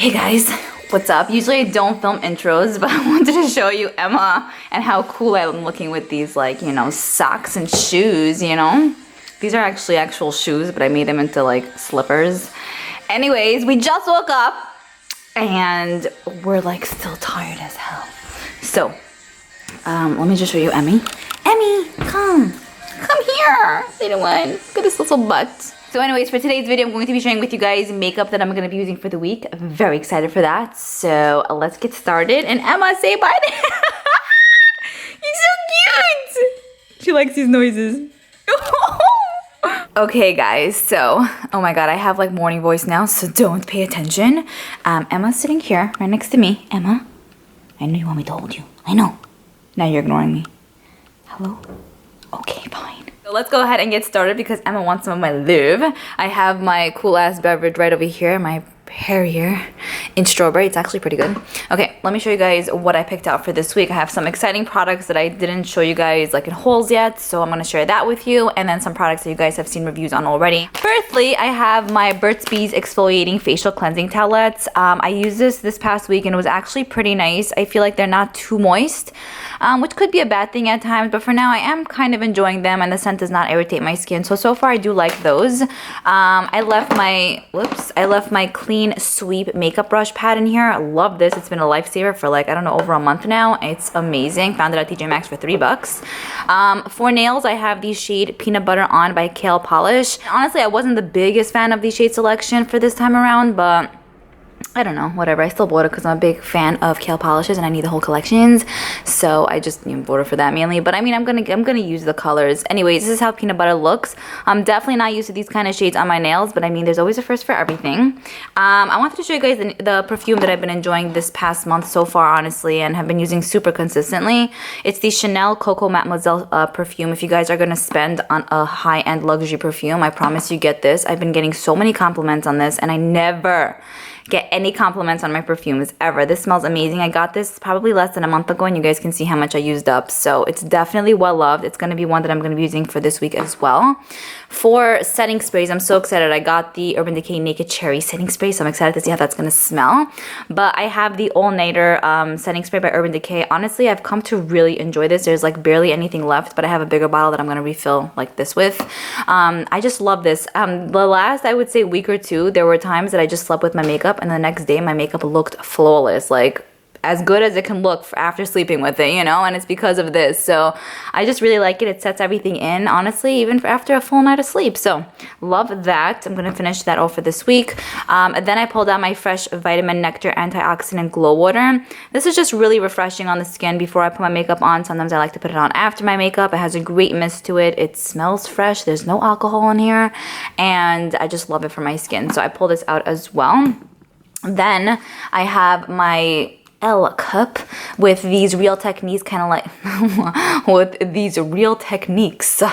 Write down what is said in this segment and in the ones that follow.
Hey guys, what's up? Usually I don't film intros, but I wanted to show you Emma and how cool I'm looking with these, like, you know, socks and shoes, you know? These are actually actual shoes, but I made them into like slippers. Anyways, we just woke up and we're like still tired as hell. So, let me just show you Emmy. Emmy, come here, little one. Look at this little butt. So anyways, for today's video, I'm going to be sharing with you guys makeup that I'm going to be using for the week. I'm very excited for that. So let's get started. And Emma, say bye. You're so cute. She likes these noises. Okay, guys. So, oh my God, I have like morning voice now, so don't pay attention. Emma's sitting here right next to me. Emma, I know you want me to hold you. I know. Now you're ignoring me. Hello? Okay, fine. So let's go ahead and get started because Emma wants some of my love. I have my cool ass beverage right over here, my Perrier in strawberry. It's actually pretty good. Okay, let me show you guys what I picked out for this week. I have some exciting products that I didn't show you guys like in hauls yet, so I'm gonna share that with you, and then some products that you guys have seen reviews on already. Firstly, I have my Burt's Bees exfoliating facial cleansing towelettes. I used this past week and it was actually pretty nice. I feel like they're not too moist, which could be a bad thing at times, but for now I am kind of enjoying them and the scent does not irritate my skin. So far I do like those. I left my clean sweep makeup brush pad in here. I love this. It's been a lifesaver for like, I don't know, over a month now. It's amazing. Found it at TJ Maxx for $3. For nails, I have the shade Peanut Butter On by Kale Polish. Honestly, I wasn't the biggest fan of the shade selection for this time around, but I don't know, whatever. I still bought it because I'm a big fan of Kale Polishes and I need the whole collections. So I just bought it for that mainly. But I mean, I'm gonna use the colors. Anyways, this is how Peanut Butter looks. I'm definitely not used to these kind of shades on my nails, but I mean, there's always a first for everything. I wanted to show you guys the perfume that I've been enjoying this past month so far, honestly, and have been using super consistently. It's the Chanel Coco Mademoiselle perfume. If you guys are gonna spend on a high-end luxury perfume, I promise you get this. I've been getting so many compliments on this, and I never get any compliments on my perfumes ever. This smells amazing. I got this probably less than a month ago and you guys can see how much I used up. So it's definitely well loved. It's going to be one that I'm going to be using for this week as well. For setting sprays, I'm so excited. I got the Urban Decay Naked Cherry setting spray, so I'm excited to see how that's going to smell. But I have the All Nighter setting spray by Urban Decay. Honestly, I've come to really enjoy this. There's like barely anything left, but I have a bigger bottle that I'm going to refill like this with. I just love this. The last, I would say, week or two, there were times that I just slept with my makeup and the next day my makeup looked flawless, like as good as it can look after sleeping with it, you know, and it's because of this. So I just really like it. It sets everything in, honestly, even after a full night of sleep. So love that. I'm gonna finish that off for this week. Then I pulled out my Fresh Vitamin Nectar Antioxidant Glow Water. This is just really refreshing on the skin before I put my makeup on. Sometimes I like to put it on after my makeup. It has a great mist to it. It smells fresh. There's no alcohol in here, and I just love it for my skin. So I pulled this out as well. Then I have my L cup with these Real Techniques, kind of like with these Real Techniques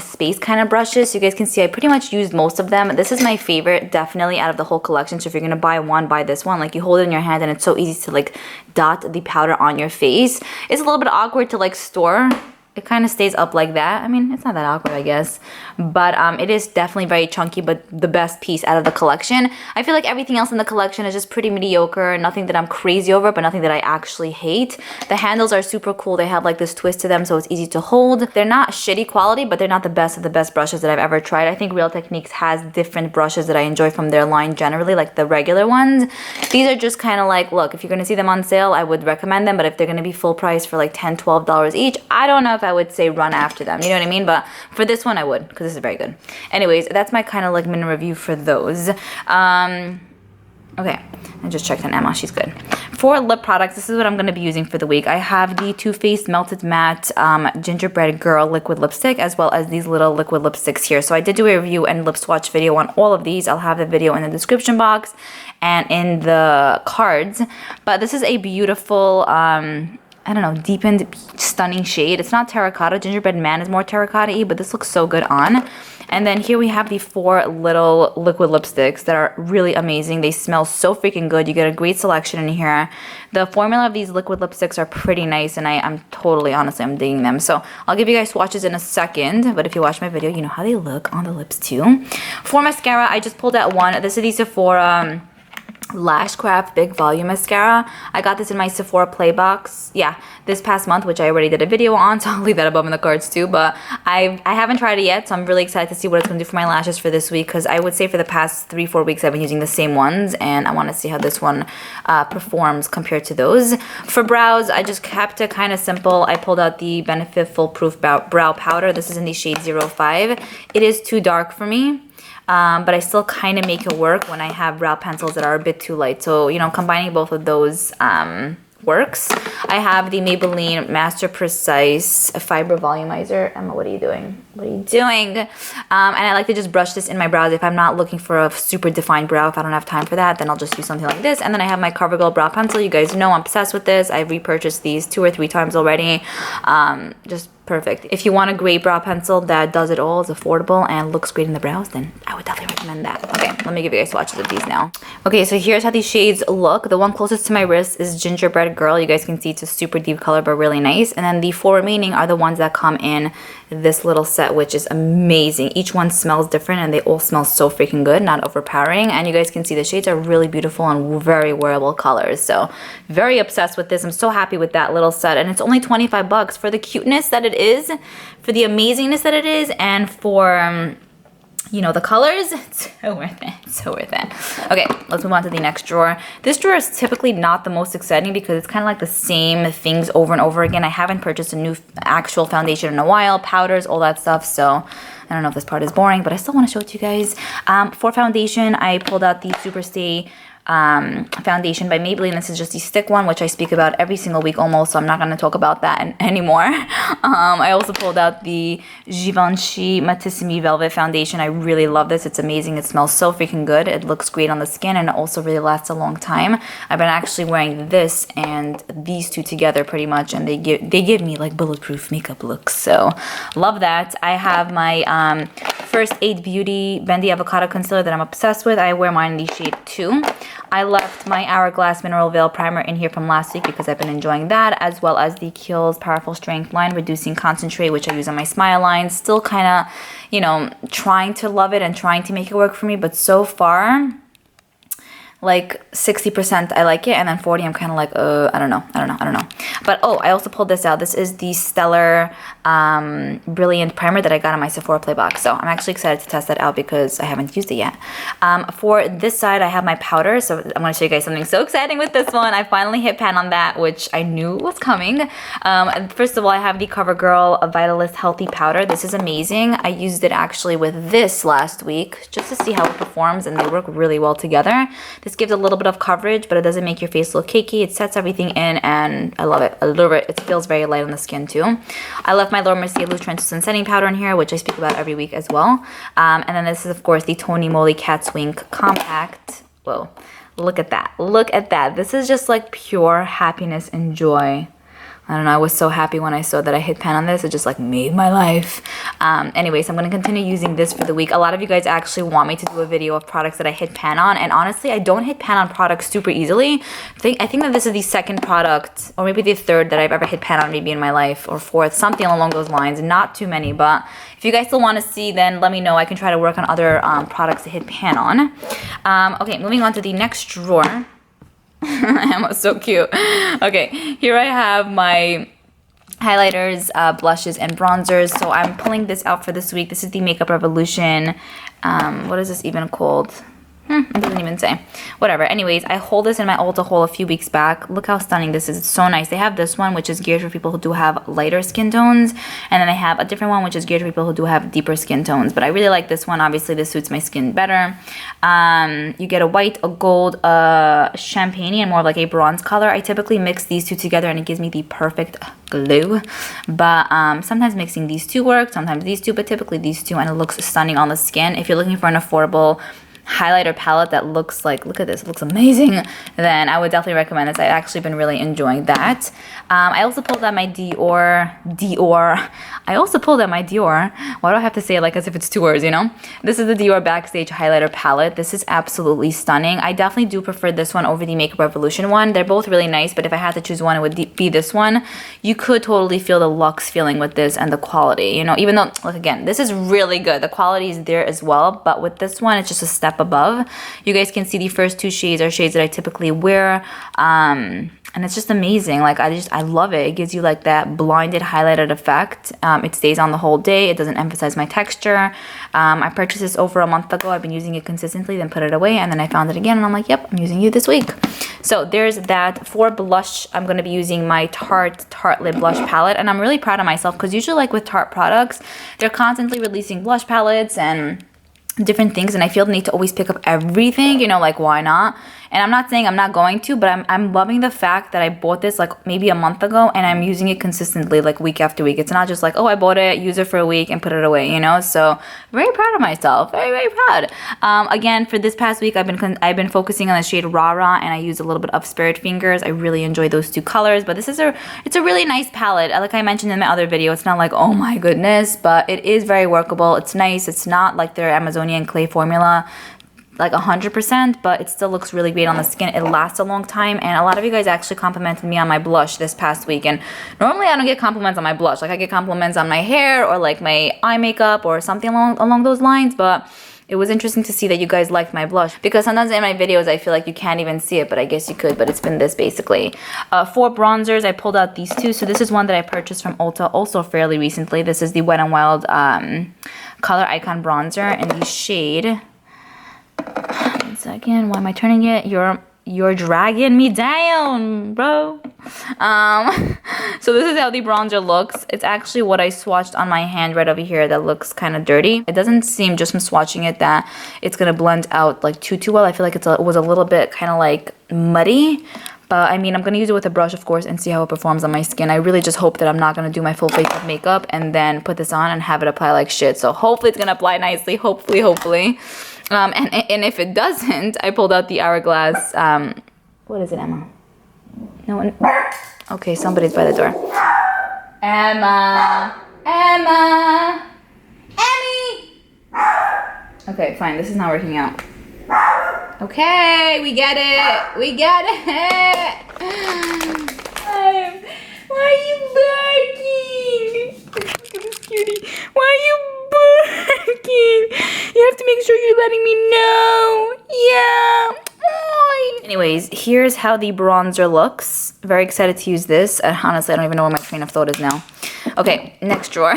space kind of brushes. So you guys can see I pretty much used most of them. This is my favorite definitely out of the whole collection. So if you're gonna buy one, buy this one. Like you hold it in your hand and it's so easy to like dot the powder on your face. It's a little bit awkward to like store. It kind of stays up like that. I mean, it's not that awkward, I guess. But it is definitely very chunky, but the best piece out of the collection. I feel like everything else in the collection is just pretty mediocre. Nothing that I'm crazy over, but nothing that I actually hate. The handles are super cool. They have like this twist to them, so it's easy to hold. They're not shitty quality, but they're not the best of the best brushes that I've ever tried. I think Real Techniques has different brushes that I enjoy from their line generally, like the regular ones. These are just kind of like, look, if you're going to see them on sale, I would recommend them. But if they're going to be full price for like $10, $12 each, I don't know if I would say run after them, you know what I mean? But for this one I would, because this is very good. Anyways, that's my kind of like mini review for those. Okay, I just checked on Emma, she's good. For lip products, this is what I'm going to be using for the week. I have the Too Faced Melted Matte Gingerbread Girl liquid lipstick, as well as these little liquid lipsticks here. So I did do a review and lip swatch video on all of these. I'll have the video in the description box and in the cards. But this is a beautiful I don't know, deepened, stunning shade. It's not terracotta. Gingerbread Man is more terracotta-y, but this looks so good on. And then here we have the 4 little liquid lipsticks that are really amazing. They smell so freaking good. You get a great selection in here. The formula of these liquid lipsticks are pretty nice, and I'm totally, honestly, I'm digging them. So I'll give you guys swatches in a second, but if you watch my video, you know how they look on the lips too. For mascara, I just pulled out one. This is the Sephora Lash Craft Big Volume Mascara. I got this in my Sephora Play box, yeah, this past month, which I already did a video on, so I'll leave that above in the cards too, but I haven't tried it yet, so I'm really excited to see what it's going to do for my lashes for this week, because I would say for the past 3-4 weeks I've been using the same ones, and I want to see how this one performs compared to those. For brows, I just kept it kind of simple. I pulled out the Benefit Foolproof Brow Powder. This is in the shade 05. It is too dark for me. But I still kind of make it work when I have brow pencils that are a bit too light. So, you know, combining both of those works. I have the Maybelline Master Precise Fiber Volumizer. Emma, what are you doing? What are you doing? And I like to just brush this in my brows. If I'm not looking for a super defined brow, if I don't have time for that, then I'll just use something like this. And then I have my Covergirl brow pencil. You guys know I'm obsessed with this. I've repurchased these 2 or 3 times already. Just perfect. If you want a great brow pencil that does it all, is affordable, and looks great in the brows, then I would definitely recommend that. Okay, let me give you guys swatches of these now. Okay, so here's how these shades look. The one closest to my wrist is Gingerbread Girl. You guys can see it's a super deep color, but really nice. And then the 4 remaining are the ones that come in this little set, which is amazing. Each one smells different, and they all smell so freaking good, not overpowering. And you guys can see the shades are really beautiful and very wearable colors. So very obsessed with this. I'm so happy with that little set, and it's only 25 bucks for the cuteness that it is, for the amazingness that it is, and for you know, the colors. It's so worth it. It's so worth it. Okay, let's move on to the next drawer. This drawer is typically not the most exciting because it's kind of like the same things over and over again. I haven't purchased a new actual foundation in a while, powders, all that stuff, so I don't know if this part is boring, but I still want to show it to you guys. For foundation, I pulled out the Superstay foundation by Maybelline. This is just the stick one, which I speak about every single week almost, so I'm not going to talk about that anymore. I also pulled out the Givenchy Matissimi Velvet Foundation. I really love this. It's amazing. It smells so freaking good. It looks great on the skin, and it also really lasts a long time. I've been actually wearing this and these two together pretty much, and they give me like bulletproof makeup looks, so love that. I have my First Aid Beauty Bendy Avocado Concealer that I'm obsessed with. I wear mine in the shade 2. I left my Hourglass Mineral Veil Primer in here from last week because I've been enjoying that, as well as the Kiehl's Powerful Strength Line Reducing Concentrate, which I use on my smile line. Still kind of, you know, trying to love it and trying to make it work for me, but so far, like 60% I like it, and then 40 I'm kind of like, I don't know. But oh, I also pulled this out. This is the Stellar Brilliant Primer that I got on my Sephora Play box. So I'm actually excited to test that out because I haven't used it yet. For this side, I have my powder. So I'm going to show you guys something so exciting with this one. I finally hit pan on that, which I knew was coming. First of all, I have the CoverGirl Vitalist Healthy Powder. This is amazing. I used it actually with this last week just to see how it performs, and they work really well together. This gives a little bit of coverage, but it doesn't make your face look cakey. It sets everything in, and I love it. I love it. It feels very light on the skin too. I left my Laura Mercier Loose Translucent Setting Powder in here, which I speak about every week as well. And then this is, of course, the Tony Moly Cat's Wink Compact. Whoa, look at that. Look at that. This is just like pure happiness and joy. I don't know, I was so happy when I saw that I hit pan on this. It just like made my life. Anyways, I'm going to continue using this for the week. A lot of you guys actually want me to do a video of products that I hit pan on. And honestly, I don't hit pan on products super easily. I think that this is the second product, or maybe the third that I've ever hit pan on maybe in my life, or fourth, something along those lines. Not too many, but if you guys still want to see, then let me know. I can try to work on other products to hit pan on. Okay, moving on to the next drawer. Emma's so cute. Okay, here I have my highlighters, blushes, and bronzers. So I'm pulling this out for this week. This is the Makeup Revolution. What is this even called? It doesn't even say. Whatever. Anyways, I hauled this in my Ulta haul a few weeks back. Look how stunning this is. It's so nice. They have this one, which is geared for people who do have lighter skin tones. And then they have a different one, which is geared for people who do have deeper skin tones. But I really like this one. Obviously, this suits my skin better. You get a white, a gold, a champagne, and more of like a bronze color. I typically mix these two together, and it gives me the perfect glow. But sometimes mixing these two works, sometimes these two, but typically these two, and it looks stunning on the skin. If you're looking for an affordable highlighter palette that looks like, look at this, it looks amazing, then I would definitely recommend this. I've actually been really enjoying that. I also pulled out my Dior. I also pulled out my Dior. Why do I have to say it like as if it's two words, you know? This is the Dior Backstage Highlighter Palette. This is absolutely stunning. I definitely do prefer this one over the Makeup Revolution one. They're both really nice, but if I had to choose one, it would be this one. You could totally feel the luxe feeling with this and the quality, you know, even though, look, again, this is really good. The quality is there as well, but with this one, it's just a step step above. You guys can see the first two shades are shades that I typically wear. And it's just amazing. Like, I love it. It gives you like that blinded highlighted effect. It stays on the whole day. It doesn't emphasize my texture. I purchased this over a month ago. I've been using it consistently, then put it away, and then I found it again, and I'm like, yep, I'm using you this week. So there's that. For blush, I'm going to be using my Tarte Lip Blush palette, and I'm really proud of myself because usually like with Tarte products, they're constantly releasing blush palettes and different things, and I feel the need to always pick up everything, you know, like why not? And I'm not saying I'm not going to, but I'm loving the fact that I bought this like maybe a month ago and I'm using it consistently like week after week. It's not just like, oh, I bought it, use it for a week and put it away, you know? So very proud of myself, very, very proud. Again, for this past week, I've been focusing on the shade Rara, and I use a little bit of Spirit Fingers. I really enjoy those two colors, but this is it's a really nice palette. Like I mentioned in my other video, it's not like, oh my goodness, but it is very workable. It's nice. It's not like their Amazonian clay formula, like 100%, but it still looks really great on the skin. It lasts a long time, and a lot of you guys actually complimented me on my blush this past week, and normally I don't get compliments on my blush. Like I get compliments on my hair or like my eye makeup or something along those lines, but it was interesting to see that you guys liked my blush, because sometimes in my videos I feel like you can't even see it, but I guess you could, but it's been this basically. For bronzers, I pulled out these two. So this is one that I purchased from Ulta also fairly recently. This is the Wet n Wild Color Icon Bronzer in the shade. 1 second, why am I turning it? You're dragging me down, bro. So this is how the bronzer looks. It's actually what I swatched on my hand right over here that looks kind of dirty. It doesn't seem just from swatching it that it's gonna blend out like too well. I feel like it was a little bit kind of like muddy. But I mean, I'm going to use it with a brush, of course, and see how it performs on my skin. I really just hope that I'm not going to do my full face of makeup and then put this on and have it apply like shit. So hopefully it's going to apply nicely. Hopefully. And if it doesn't, I pulled out the Hourglass. What is it, Emma? No one. Okay, somebody's by the door. Emmy! Okay, fine. This is not working out. Okay, we get it. Why are you barking? Look at this cutie. Why are you barking? You have to make sure you're letting me know. Yeah. Anyways, here's how the bronzer looks. Very excited to use this. Honestly, I don't even know where my train of thought is now. Okay, next drawer.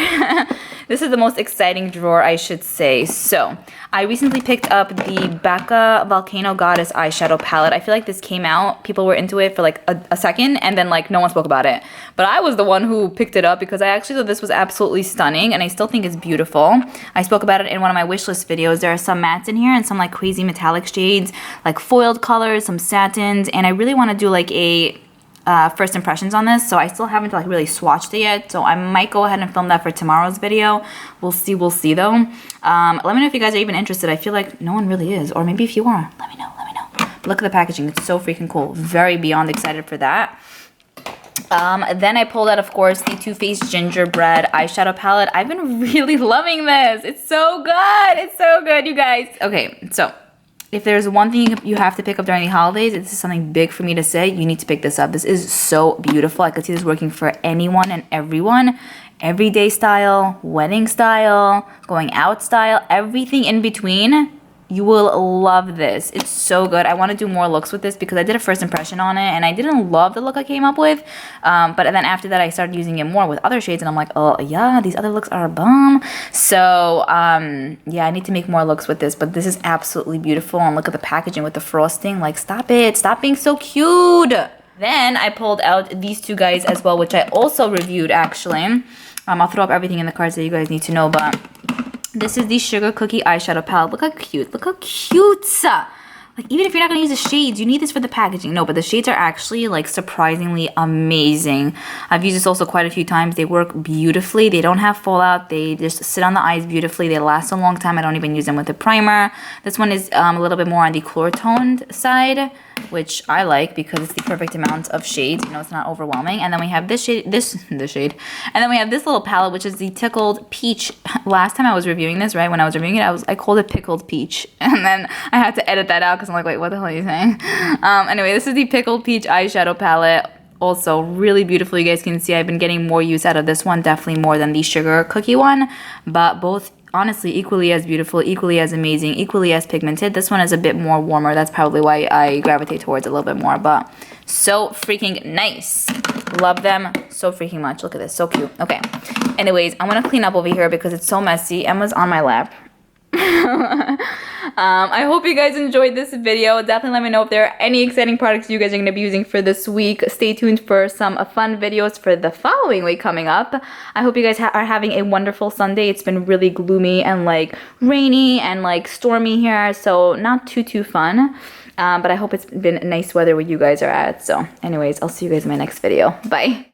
This is the most exciting drawer, I should say. So, I recently picked up the Becca Volcano Goddess eyeshadow palette. I feel like this came out, people were into it for like a second, and then like no one spoke about it. But I was the one who picked it up because I actually thought this was absolutely stunning, and I still think it's beautiful. I spoke about it in one of my wishlist videos. There are some mattes in here and some like crazy metallic shades, like foiled colors, some satins, and I really want to do like a first impressions on this, so I still haven't like really swatched it yet, so I might go ahead and film that for tomorrow's video. We'll see though. Let me know if you guys are even interested. I feel like no one really is, or maybe if you are, let me know. But look at the packaging, it's so freaking cool. Very beyond excited for that. Then I pulled out, of course, the Too Faced Gingerbread eyeshadow palette. I've been really loving this. It's so good, you guys. Okay, so if there's one thing you have to pick up during the holidays, this is something big for me to say, you need to pick this up. This is so beautiful. I could see this working for anyone and everyone. Everyday style, wedding style, going out style, everything in between. You will love this. It's so good. I want to do more looks with this because I did a first impression on it and I didn't love the look I came up with. But then after that, I started using it more with other shades and I'm like, oh yeah, these other looks are a bum. So yeah, I need to make more looks with this, but this is absolutely beautiful. And look at the packaging with the frosting. Like, stop it. Stop being so cute. Then I pulled out these two guys as well, which I also reviewed actually. I'll throw up everything in the cards that you guys need to know, but this is the Sugar Cookie eyeshadow palette. Look how cute. Look how cute. Like, even if you're not going to use the shades, you need this for the packaging. No, but the shades are actually, like, surprisingly amazing. I've used this also quite a few times. They work beautifully. They don't have fallout. They just sit on the eyes beautifully. They last a long time. I don't even use them with a primer. This one is a little bit more on the chlor-toned side, which I like because it's the perfect amount of shades. You know, it's not overwhelming. And then we have this shade, and then we have this little palette, which is the Tickled Peach. Last time I was reviewing this, right, when I was reviewing it, I called it Pickled Peach. And then I had to edit that out because I'm like, wait, what the hell are you saying? Anyway, this is the Pickled Peach eyeshadow palette. Also really beautiful. You guys can see I've been getting more use out of this one, definitely more than the Sugar Cookie one, but both honestly equally as beautiful, equally as amazing, equally as pigmented. This one is a bit more warmer. That's probably why I gravitate towards it a little bit more, but so freaking nice. Love them so freaking much. Look at this, so cute. Okay, anyways, I want to clean up over here because it's so messy. Emma's on my lap. I hope you guys enjoyed this video. Definitely let me know if there are any exciting products you guys are going to be using for this week. Stay tuned for some fun videos for the following week coming up. I hope you guys are having a wonderful Sunday. It's been really gloomy and like rainy and like stormy here, so not too fun. But I hope it's been nice weather where you guys are at. So anyways, I'll see you guys in my next video. Bye.